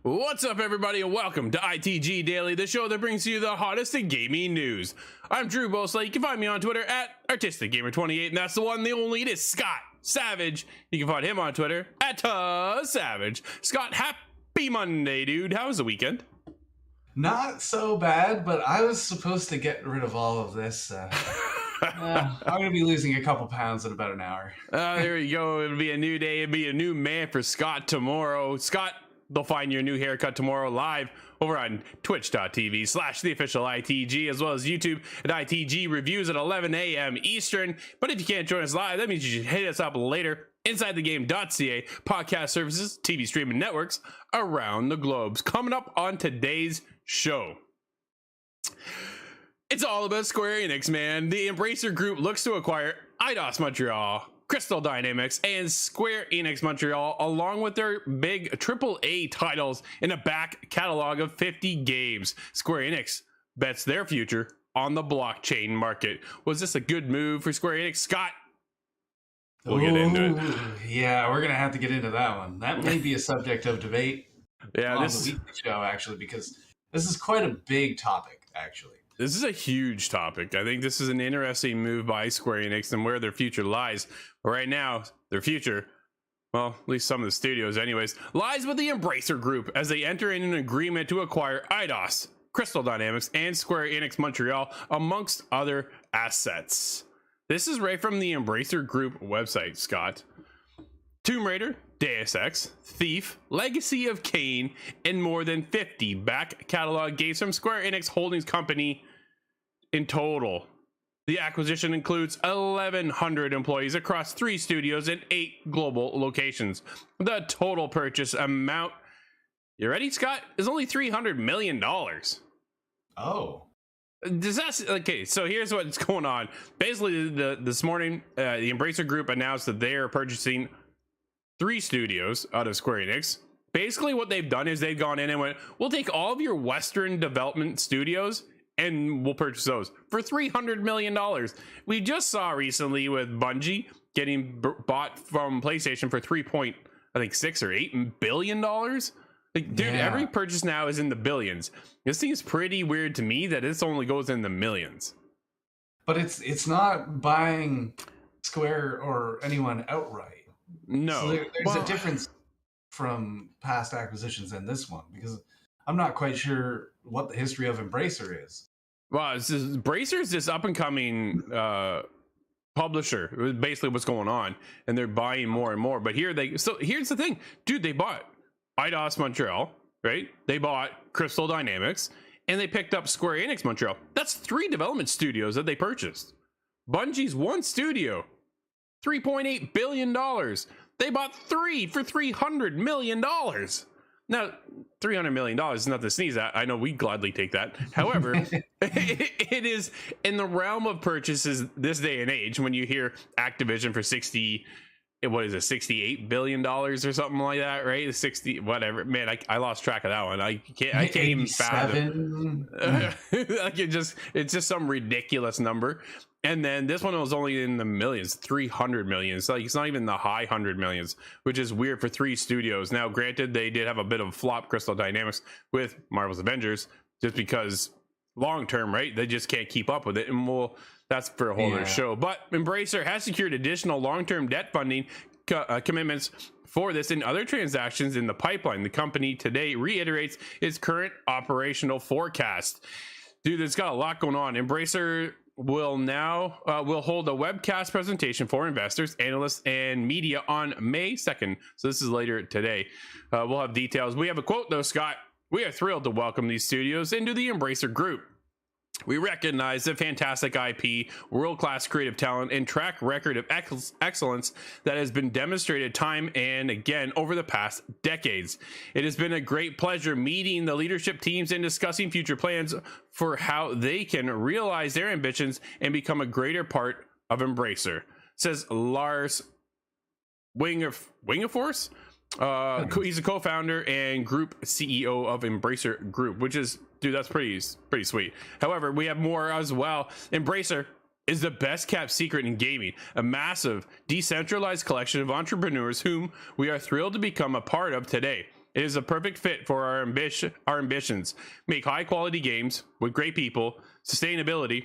What's up, everybody, and welcome to ITG Daily, the show that brings you the hottest in gaming news. I'm Drew Bosley. You can find me on Twitter at ArtisticGamer28, and that's the one, the only, it is Scott Savage. You can find him on Twitter at Savage. Scott, happy Monday, dude. How was the weekend? Not so bad, but I was supposed to get rid of all of this. I'm going to be losing a couple pounds in about an hour. There you go. It'll be a new day. It'll be a new man for Scott tomorrow. Scott, they'll find your new haircut tomorrow live over on twitch.tv/theofficial ITG, as well as YouTube at ITG Reviews at 11 a.m. Eastern. But if you can't join us live, that means you should hit us up later. InsideTheGame.ca, podcast services, TV streaming networks around the globe. Coming up on today's show, it's all about Square Enix, man. The Embracer Group looks to acquire Eidos Montreal, Crystal Dynamics, and Square Enix Montreal, along with their big AAA titles in a back catalog of 50 games. Square Enix bets their future on the blockchain market. Was this a good move for Square Enix, Scott? We'll get into it. Yeah, we're going to have to get into that one. That may be a subject of debate on the weekly show, actually, because this is quite a big topic, actually. This is a huge topic. I think this is an interesting move by Square Enix and where their future lies. But right now, their future, well, at least some of the studios anyways, lies with the Embracer Group as they enter in an agreement to acquire Eidos, Crystal Dynamics, and Square Enix Montreal, amongst other assets. This is right from the Embracer Group website, Scott. Tomb Raider, Deus Ex, Thief, Legacy of Kain, and more than 50 back catalog games from Square Enix Holdings Company in total. The acquisition includes 1,100 employees across 3 studios and 8 global locations. The total purchase amount, you ready, Scott, is only $300 million. Oh. Does that, okay, so here's what's going on. Basically, this morning, the Embracer Group announced that they are purchasing 3 studios out of Square Enix. Basically, what they've done is they've gone in and went, we'll take all of your Western development studios and we'll purchase those for $300 million. We just saw recently with Bungie getting bought from PlayStation for $3.6 or $8 billion. Like, dude, every purchase now is in the billions. This seems pretty weird to me that this only goes in the millions. But it's not buying Square or anyone outright. No. So there's a difference from past acquisitions than this one, because I'm not quite sure what the history of Embracer is. Well, Embracer is this up-and-coming publisher. It was basically what's going on, and they're buying more and more. But here's the thing, dude. They bought Eidos Montreal, right? They bought Crystal Dynamics, and they picked up Square Enix Montreal. That's 3 development studios that they purchased. Bungie's 1 studio, $3.8 billion. They bought 3 for $300 million. Now, $300 million is nothing to sneeze at. I know we'd gladly take that. However, it is in the realm of purchases this day and age when you hear Activision for $68 billion or something like that, right? 60, whatever. Man, I lost track of that one. I can't even fathom. Like it's just some ridiculous number. And then this one was only in the millions, 300 million. So it's not even the high 100 millions, which is weird for 3 studios. Now, granted, they did have a bit of a flop, Crystal Dynamics, with Marvel's Avengers, just because long term, right? They just can't keep up with it. And that's for a whole other show. But Embracer has secured additional long-term debt funding commitments for this and other transactions in the pipeline. The company today reiterates its current operational forecast. Dude, it's got a lot going on. Embracer will hold a webcast presentation for investors, analysts, and media on May 2nd. So this is later today. We'll have details. We have a quote, though, Scott. We are thrilled to welcome these studios into the Embracer Group. We recognize the fantastic IP, world-class creative talent, and track record of excellence that has been demonstrated time and again over the past decades. It has been a great pleasure meeting the leadership teams and discussing future plans for how they can realize their ambitions and become a greater part of Embracer, says Lars Wingefors. He's a co-founder and group CEO of Embracer Group, which is, dude, that's pretty sweet. However, we have more as well. Embracer is the best kept secret in gaming, a massive decentralized collection of entrepreneurs whom we are thrilled to become a part of today. It is a perfect fit for our ambitions. Make high quality games with great people, sustainability,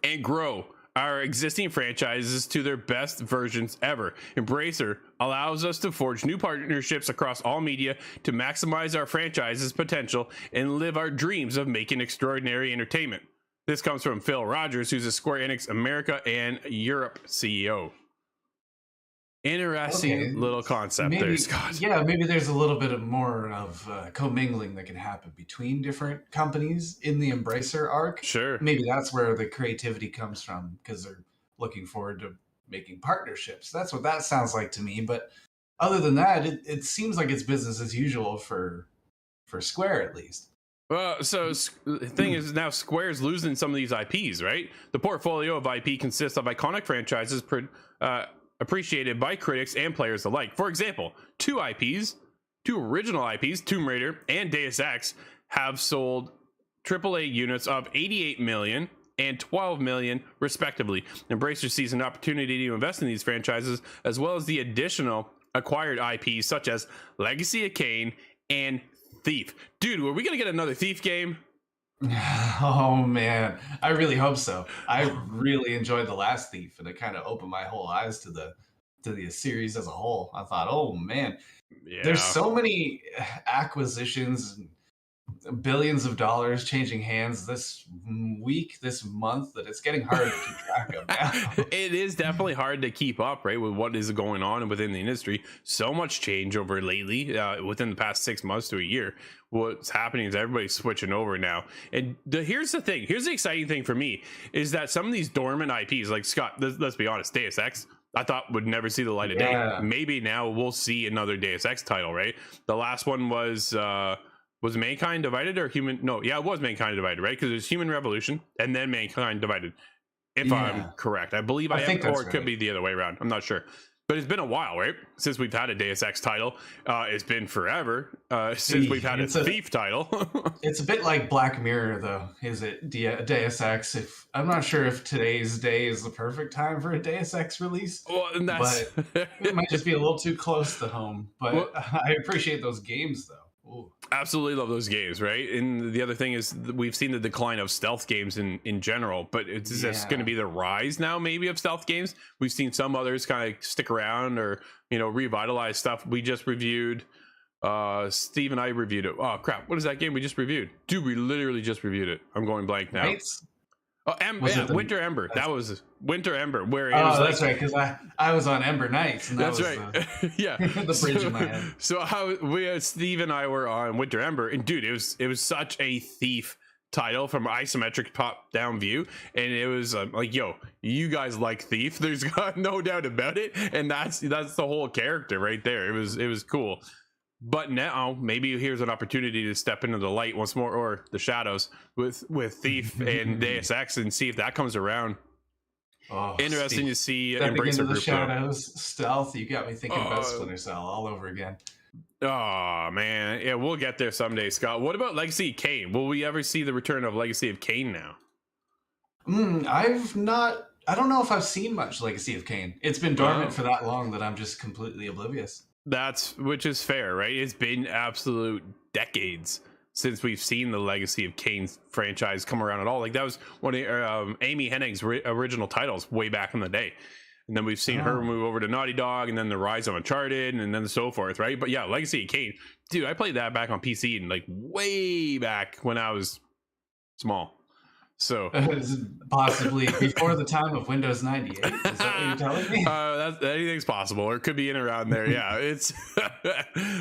and grow our existing franchises to their best versions ever. Embracer allows us to forge new partnerships across all media to maximize our franchises' potential and live our dreams of making extraordinary entertainment. This comes from Phil Rogers, who's a Square Enix America and Europe CEO. Interesting little concept there, Scott. Yeah, maybe there's a little bit more of commingling that can happen between different companies in the Embracer arc. Sure. Maybe that's where the creativity comes from, because they're looking forward to making partnerships. That's what that sounds like to me. But other than that, it seems like it's business as usual for Square, at least. Well, so the thing is, now Square's losing some of these IPs, right? The portfolio of IP consists of iconic franchises appreciated by critics and players alike. For example, two original IPs, Tomb Raider and Deus Ex, have sold AAA units of 88 million and 12 million respectively. Embracer sees an opportunity to invest in these franchises, as well as the additional acquired IPs such as Legacy of Kain and Thief. Dude, were we gonna get another Thief game? Oh man, I really hope so. I really enjoyed the last Thief, and it kind of opened my whole eyes to the series as a whole. I thought, oh man, there's so many acquisitions and billions of dollars changing hands this month, that it's getting hard to keep track of now. It is definitely hard to keep up, right, with what is going on within the industry. So much change over lately, within the past 6 months to a year. What's happening is everybody's switching over now. And here's the thing. Here's the exciting thing for me, is that some of these dormant IPs, like Scott, let's be honest, Deus Ex, I thought would never see the light of day. Maybe now we'll see another Deus Ex title, right? The last one was Mankind Divided or Human? No, yeah, it was Mankind Divided, right? Because it was Human Revolution and then Mankind Divided, if I'm correct. I believe I am, or it could be the other way around. I'm not sure. But it's been a while, right? Since we've had a Deus Ex title. It's been forever since we've had a Thief title. It's a bit like Black Mirror, though. Is it Deus Ex? I'm not sure if today's day is the perfect time for a Deus Ex release. Well, and but it might just be a little too close to home. But I appreciate those games, though. Ooh. Absolutely love those games, right? And the other thing is, we've seen the decline of stealth games in general, but it's just going to be the rise now, maybe, of stealth games. We've seen some others kind of stick around or, revitalize stuff. We just reviewed, Steve and I reviewed it. Oh crap, what is that game we just reviewed? Dude, we literally just reviewed it. I'm going blank now. Nights? Oh, Winter Ember. That was Winter Ember. Where it was that's right, because I was on Ember Nights. And that's right. Yeah, the bridge in my head. So Steve and I were on Winter Ember, and dude, it was such a Thief title from isometric top-down view, and it was like, yo, you guys like Thief. There's no doubt about it, and that's the whole character right there. It was cool. But now maybe here's an opportunity to step into the light once more, or the shadows, with Thief and Deus Ex, and see if that comes around. Oh, interesting to see. Embracer into the shadows, stealth. You got me thinking about Splinter Cell all over again. Oh man, yeah, we'll get there someday, Scott. What about Legacy of Kain? Will we ever see the return of Legacy of Kain now? I've not. I don't know if I've seen much Legacy of Kain. It's been dormant for that long that I'm just completely oblivious. Which is fair, right? It's been absolute decades since we've seen the Legacy of Kain franchise come around at all. Like, that was one of Amy Hennig's original titles way back in the day. And then we've seen her move over to Naughty Dog, and then the rise of Uncharted, and then so forth, right? But yeah, Legacy of Kain, dude, I played that back on PC and like way back when I was small. So possibly before the time of Windows 98. Is that what you're telling me? Anything's possible, or it could be in around there. Yeah, it's.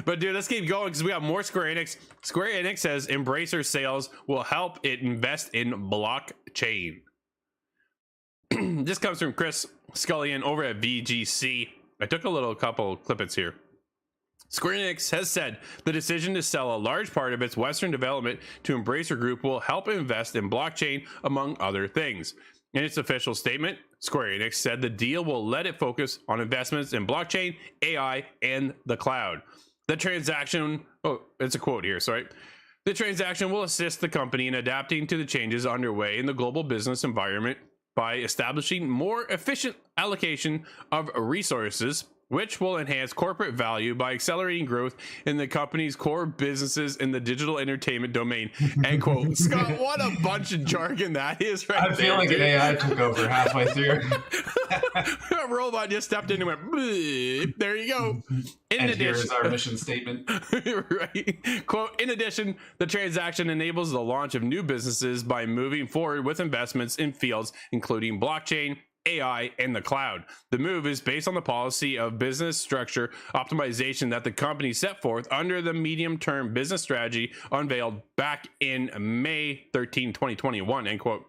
But dude, let's keep going because we got more Square Enix. Square Enix says Embracer sales will help it invest in blockchain. This comes from Chris Scullion over at VGC. I took a couple clippets here. Square Enix has said the decision to sell a large part of its Western development to Embracer Group will help invest in blockchain, among other things. In its official statement, Square Enix said the deal will let it focus on investments in blockchain, AI, and the cloud. The transaction, it's a quote here, sorry. The transaction will assist the company in adapting to the changes underway in the global business environment by establishing more efficient allocation of resources, which will enhance corporate value by accelerating growth in the company's core businesses in the digital entertainment domain. End quote. Scott, what a bunch of jargon that is right there. I feel like dude. an AI took over halfway through. A robot just stepped in and went, bleep. There you go. Here is our mission statement. Right. Quote, in addition, the transaction enables the launch of new businesses by moving forward with investments in fields including blockchain, AI, and the cloud. The move is based on the policy of business structure optimization that the company set forth under the medium-term business strategy unveiled back in May 13, 2021, end quote.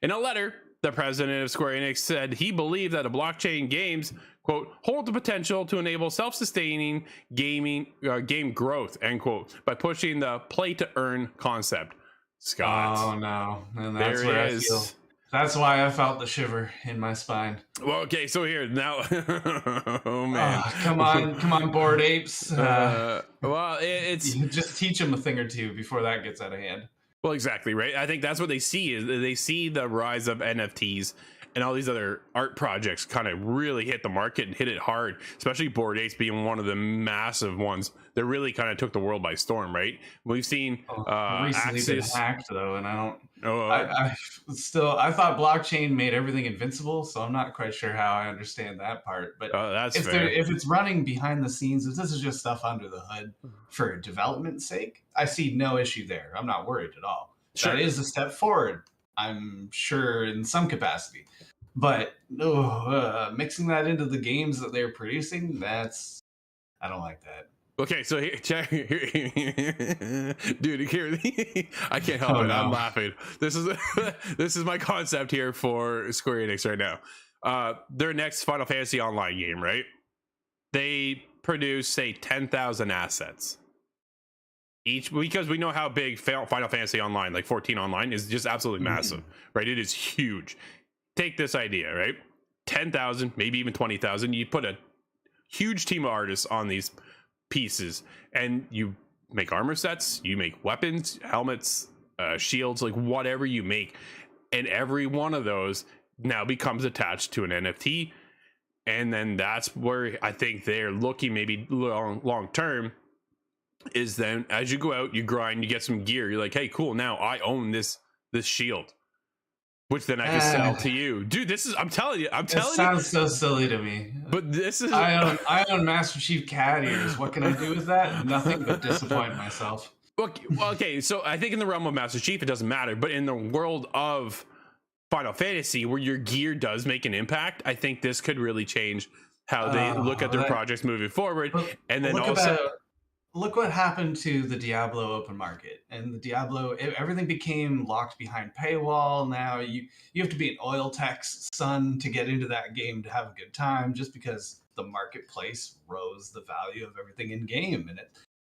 In a letter, the president of Square Enix said he believed that a blockchain games, quote, hold the potential to enable self-sustaining game growth, end quote, by pushing the play-to-earn concept. Scott. Oh, no. And that's there where it is. I feel. That's why I felt the shiver in my spine. Well, okay, so here now. Oh man! Come on, Bored Apes. Well, it's you just teach them a thing or two before that gets out of hand. Well, exactly right. I think that's what they see is they see the rise of NFTs and all these other art projects kind of really hit the market and hit it hard. Especially Bored Apes being one of the massive ones that really kind of took the world by storm. Right? We've seen recently Axis been hacked though, and I don't. I thought blockchain made everything invincible, so I'm not quite sure how I understand that part. But that's fair. If it's running behind the scenes, if this is just stuff under the hood for development's sake, I see no issue there. I'm not worried at all. Sure. That is a step forward, I'm sure, in some capacity. But mixing that into the games that they're producing, I don't like that. Okay, so here, dude, here, I can't help it. No. I'm laughing. This is my concept here for Square Enix right now. Their next Final Fantasy Online game, right? They produce, say, 10,000 assets each, because we know how big Final Fantasy Online, like 14 Online, is just absolutely massive, right? It is huge. Take this idea, right? 10,000, maybe even 20,000. You put a huge team of artists on these pieces and you make armor sets, you make weapons, helmets, shields, like whatever you make, and every one of those now becomes attached to an NFT. And then that's where I think they're looking maybe long term, is then as you go out, you grind, you get some gear, you're like, hey, cool, now I own this shield, which then I can sell to you, dude. I'm telling you. It sounds so silly to me. But this is I own Master Chief cat ears. What can I do with that? Nothing but disappoint myself. Okay, so I think in the realm of Master Chief, it doesn't matter. But in the world of Final Fantasy, where your gear does make an impact, I think this could really change how they look at their projects moving forward. And then look what happened to the Diablo open market. And the Diablo, everything became locked behind paywall. Now you have to be an oil tech's son to get into that game to have a good time, just because the marketplace rose the value of everything in game. And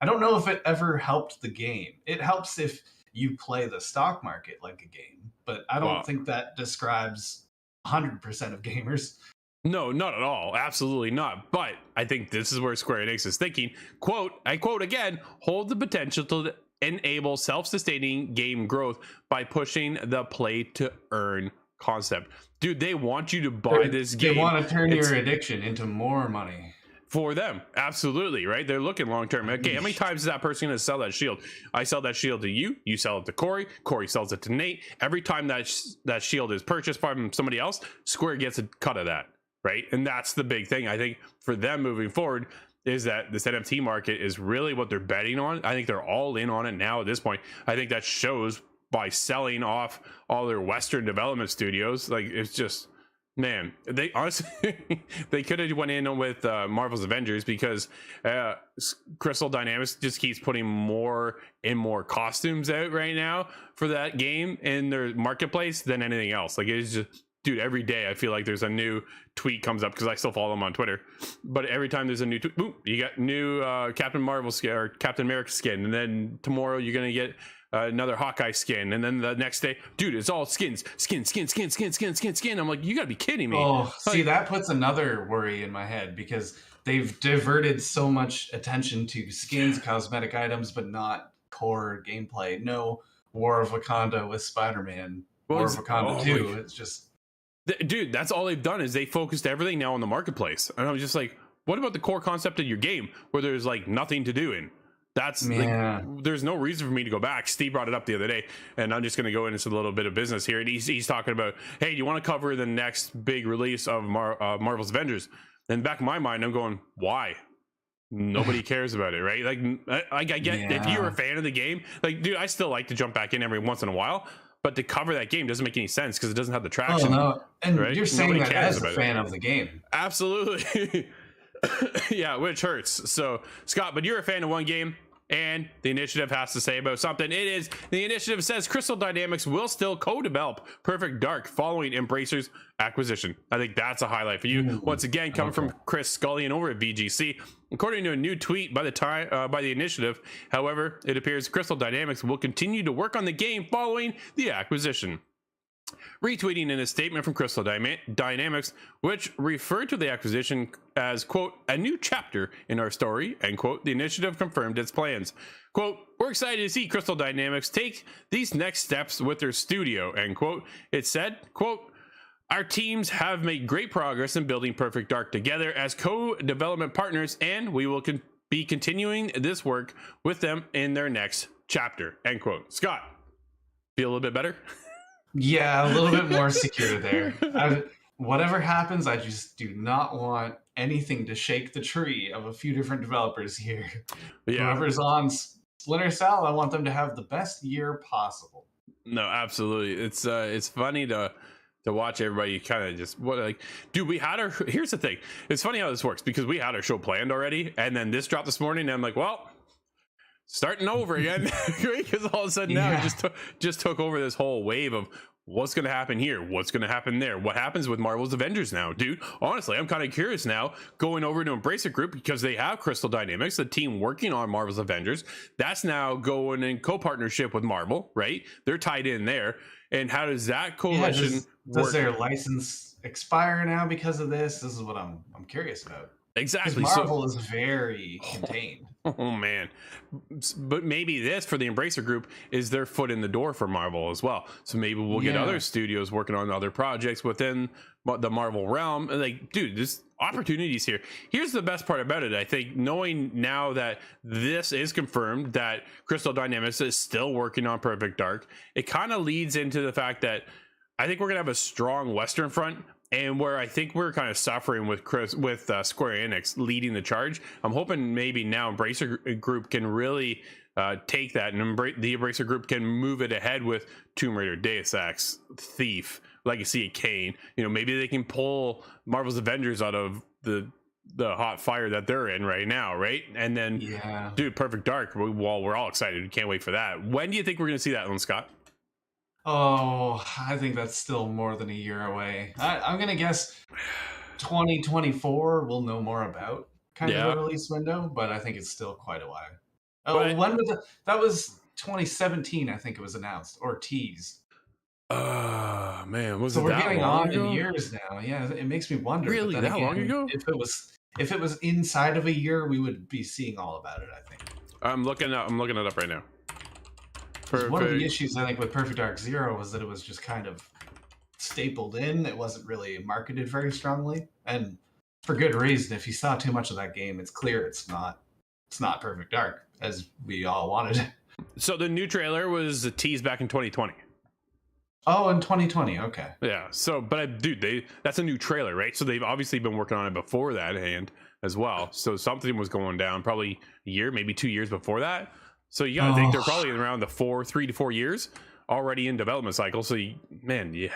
I don't know if it ever helped the game. It helps if you play the stock market like a game, but I don't think that describes 100% of gamers. No, not at all. Absolutely not. But I think this is where Square Enix is thinking, quote, I quote again, hold the potential to enable self-sustaining game growth by pushing the play to earn concept. Dude, they want you to buy this game. They want to turn your addiction into more money. For them, absolutely, right? They're looking long term. Okay, how many times is that person going to sell that shield? I sell that shield to you. You sell it to Corey. Corey sells it to Nate. Every time that shield is purchased from somebody else, Square gets a cut of that, right? And that's the big thing, I think, for them moving forward, is that this NFT market is really what they're betting on. I think they're all in on it now at this point. I think that shows by selling off all their Western development studios. Like, it's just... Man, they honestly they could have went in with Marvel's Avengers, because Crystal Dynamics just keeps putting more and more costumes out right now for that game in their marketplace than anything else. Like, it's just, dude, every day I feel like there's a new tweet comes up, because I still follow them on Twitter. But every time there's a new tweet, boom, you got new Captain Marvel skin or Captain America skin, and then tomorrow you're gonna get another Hawkeye skin, and then the next day, dude, it's all skins. I'm like, you gotta be kidding me. Oh, see, that puts another worry in my head, because they've diverted so much attention to skins, cosmetic items, but not core gameplay. No War of Wakanda with Spider-Man, War of Wakanda 2. It's just, dude, that's all they've done, is they focused everything now on the marketplace. And I was just like, what about the core concept of your game where there's like nothing to do in? That's like, there's no reason for me to go back. Steve brought it up the other day, and I'm just going to go into a little bit of business here. And he's talking about, hey, do you want to cover the next big release of Marvel's Avengers? And back in my mind, I'm going, why? Nobody cares about it, right? Like I get if you're a fan of the game, like, dude, I still like to jump back in every once in a while, but to cover that game doesn't make any sense because it doesn't have the traction. Oh no, and right? You're saying Nobody that as a fan of the game. Absolutely. Yeah, which hurts. So, Scott, but you're a fan of one game, and the initiative has to say about something. It is, the initiative says Crystal Dynamics will still co-develop Perfect Dark following Embracer's acquisition. I think that's a highlight for you. Once again, coming from Chris Scullion over at VGC. According to a new tweet by the initiative, however, it appears Crystal Dynamics will continue to work on the game following the acquisition. Retweeting in a statement from Crystal Dynamics, which referred to the acquisition as, quote, a new chapter in our story, end quote, the initiative confirmed its plans. Quote, we're excited to see Crystal Dynamics take these next steps with their studio, end quote. It said, quote, our teams have made great progress in building Perfect Dark together as co-development partners, and we will be continuing this work with them in their next chapter, end quote. Scott, feel a little bit better? Yeah, a little bit more secure there. Whatever happens, I just do not want anything to shake the tree of a few different developers here. Yeah. Whoever's on Splinter Cell, I want them to have the best year possible. No, absolutely. It's funny to watch everybody kind of just dude, we had here's the thing. It's funny how this works because we had our show planned already, and then this dropped this morning, and I'm like, well, starting over again, because all of a sudden now it just took over this whole wave of what's going to happen here, what's going to happen there, what happens with Marvel's Avengers now, dude. Honestly, I'm kind of curious now going over to Embracer Group because they have Crystal Dynamics, the team working on Marvel's Avengers. That's now going in co-partnership with Marvel, right? They're tied in there. And how does that coalition work? Does their license expire now because of this? This is what I'm curious about. Exactly. Marvel is very contained. Oh man, but maybe this for the Embracer Group is their foot in the door for Marvel as well. So maybe we'll get other studios working on other projects within the Marvel realm. Like, dude, there's opportunities here. Here's the best part about it. I think knowing now that this is confirmed that Crystal Dynamics is still working on Perfect Dark, it kind of leads into the fact that I think we're gonna have a strong Western front. And where I think we're kind of suffering with Square Enix leading the charge, I'm hoping maybe now Embracer Group can really take that, and the Embracer Group can move it ahead with Tomb Raider, Deus Ex, Thief, Legacy of Kain. You know, maybe they can pull Marvel's Avengers out of the hot fire that they're in right now, right? And then, dude, Perfect Dark. Well, we're all excited. We can't wait for that. When do you think we're going to see that one, Scott? Oh, I think that's still more than a year away. I'm going to guess 2024 we'll know more about kind of the release window, but I think it's still quite a while. Oh, when was that was 2017, I think it was announced or teased. Man, was so it we're that getting long on ago? In years now. Yeah, it makes me wonder. Really, that again, long ago? If it was inside of a year, we would be seeing all about it, I think. I'm looking it up right now. One of the issues I think with Perfect Dark Zero was that it was just kind of stapled in. It wasn't really marketed very strongly, and for good reason. If you saw too much of that game, it's clear it's not Perfect Dark as we all wanted. So the new trailer was teased back in 2020. Oh, in 2020. Okay. Yeah. So, but dude, that's a new trailer, right? So they've obviously been working on it before that hand as well. So something was going down probably a year, maybe 2 years before that. So you gotta think they're probably around the 3 to 4 years already in development cycle. So you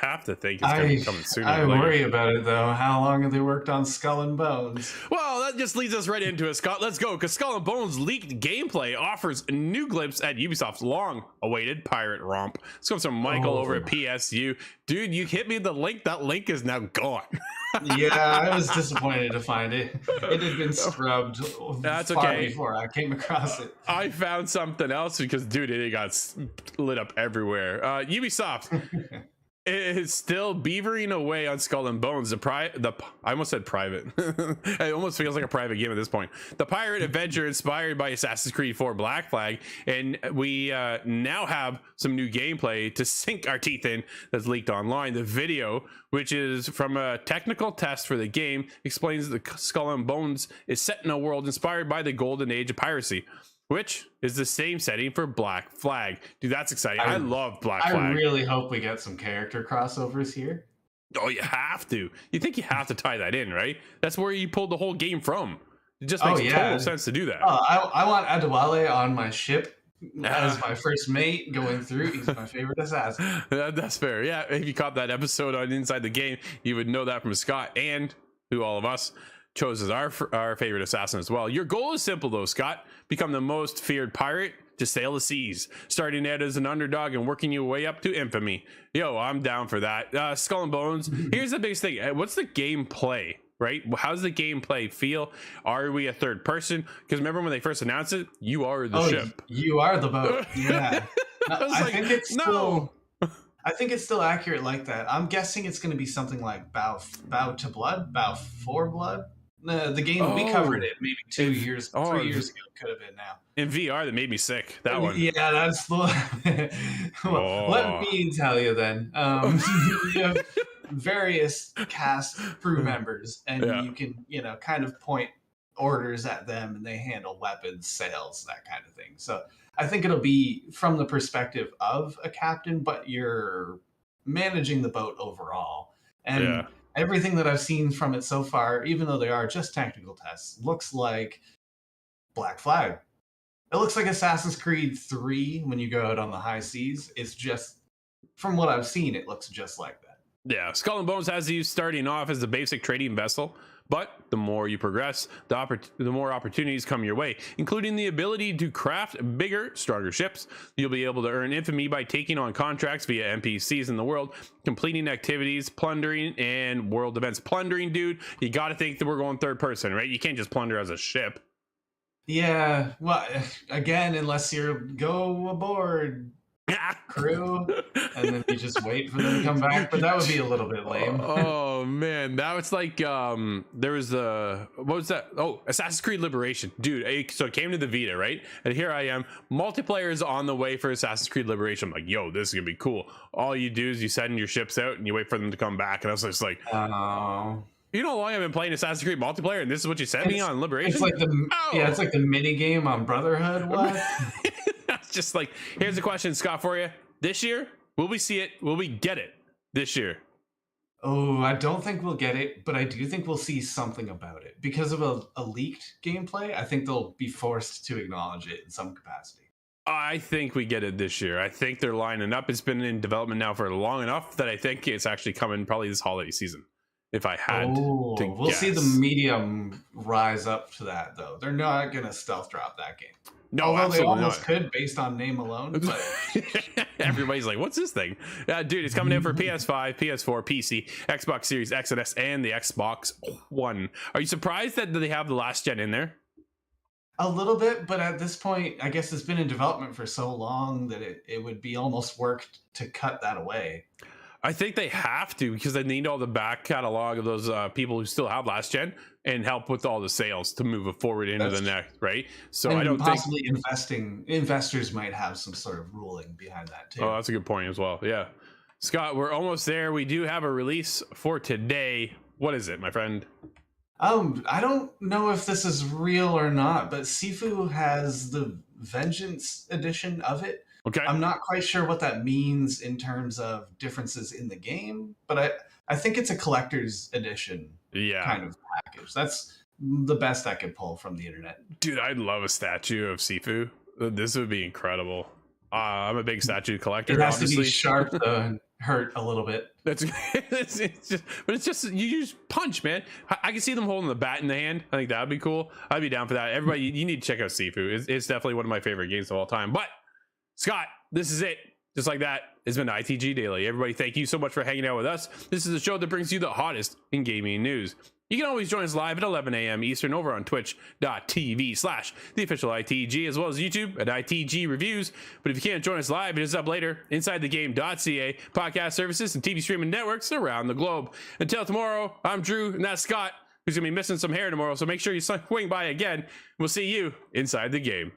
have to think it's gonna be coming sooner. I worry about it though. How long have they worked on Skull and Bones? Well, that just leads us right into it, Scott. Let's go, because Skull and Bones leaked gameplay offers a new glimpse at Ubisoft's long-awaited pirate romp. This comes from Michael over at PSU. Dude, you hit me the link. That link is now gone. Yeah, I was disappointed to find it. It had been scrubbed. That's okay. Before I came across it, I found something else because, dude, it got lit up everywhere. Ubisoft It's still beavering away on Skull and Bones. I almost said private. It almost feels like a private game at this point. The pirate adventure inspired by Assassin's Creed 4 Black Flag, and we now have some new gameplay to sink our teeth in that's leaked online. The video, which is from a technical test for the game, explains that Skull and Bones is set in a world inspired by the golden age of piracy, which is the same setting for Black Flag. Dude, that's exciting. I love Black Flag. I really hope we get some character crossovers here. Oh, you have to. You think you have to tie that in, right? That's where you pulled the whole game from. It just makes total sense to do that. I want Adewale on my ship as my first mate going through. He's my favorite assassin. That's fair. Yeah, if you caught that episode on Inside the Game, you would know that from Scott, and who all of us chose as our favorite assassin as well. Your goal is simple though, Scott. Become the most feared pirate to sail the seas, starting out as an underdog and working your way up to infamy. Yo, I'm down for that. Skull and Bones. Here's the biggest thing. What's the gameplay, right? How's the gameplay feel? Are we a third person? Because remember when they first announced it, you are the ship. You are the boat. Yeah. I think it's still... I think it's still accurate like that. I'm guessing it's going to be something like Bow to Blood, Bow for Blood. The game we covered it maybe 3 years ago. Could have been now. In VR, that made me sick. That one. Yeah, that's the. Let me tell you then. You have various cast crew members, and you can kind of point orders at them, and they handle weapons, sails, that kind of thing. So I think it'll be from the perspective of a captain, but you're managing the boat overall. And everything that I've seen from it so far, even though they are just technical tests, looks like Black Flag. It looks like Assassin's Creed 3 when you go out on the high seas. It's just, from what I've seen, it looks just like that. Yeah, Skull and Bones has you starting off as a basic trading vessel, but the more you progress, the more opportunities come your way, including the ability to craft bigger, stronger ships. You'll be able to earn infamy by taking on contracts via NPCs in the world, completing activities, plundering, and world events. Plundering, dude, you got to think that we're going third person, right? You can't just plunder as a ship. Yeah, well, again, unless you go aboard crew and then you just wait for them to come back, but that would be a little bit lame. Oh man, that was like there was what was that? Assassin's Creed Liberation, dude. So it came to the Vita, right? And here I am, multiplayer is on the way for Assassin's Creed Liberation. I'm like, yo, this is gonna be cool. All you do is you send your ships out and you wait for them to come back, and I was just like, you know how long I've been playing Assassin's Creed multiplayer, and this is what you sent me on Liberation? It's like it's like the mini game on Brotherhood. What? It's just like, here's the question, Scott, for you. This year, will we see it? Will we get it this year? Oh, I don't think we'll get it, but I do think we'll see something about it. Because of a leaked gameplay, I think they'll be forced to acknowledge it in some capacity. I think we get it this year. I think they're lining up. It's been in development now for long enough that I think it's actually coming probably this holiday season. If I had to we'll guess. see the medium rise up to that, though. They're not going to stealth drop that game. No, although they almost could based on name alone. But everybody's like, what's this thing? Dude, it's coming in for PS5, PS4, PC, Xbox Series X and S, and the Xbox One. Are you surprised that they have the last gen in there? A little bit, but at this point, I guess it's been in development for so long that it would be almost work to cut that away. I think they have to, because they need all the back catalog of those people who still have last gen and help with all the sales to move it forward into the next, right? So and I don't possibly investors might have some sort of ruling behind that too. Oh, that's a good point as well. Yeah, Scott, we're almost there. We do have a release for today. What is it, my friend? I don't know if this is real or not, but Sifu has the Vengeance edition of it. Okay. I'm not quite sure what that means in terms of differences in the game, but I think it's a collector's edition kind of package. That's the best I could pull from the internet. Dude, I'd love a statue of Sifu. This would be incredible. I'm a big statue collector. It has to be sharp to hurt a little bit. It's just you just punch, man. I can see them holding the bat in the hand. I think that'd be cool. I'd be down for that. Everybody, you need to check out Sifu. It's definitely one of my favorite games of all time. But Scott, this is it. Just like that, it's been ITG Daily. Everybody, thank you so much for hanging out with us. This is the show that brings you the hottest in gaming news. You can always join us live at 11 a.m. Eastern over on twitch.tv/theofficial ITG, as well as YouTube at ITG Reviews. But if you can't join us live, it is up later inside the game.ca, podcast services, and TV streaming networks around the globe. Until tomorrow, I'm Drew, and that's Scott, who's going to be missing some hair tomorrow, so make sure you swing by again. We'll see you inside the game.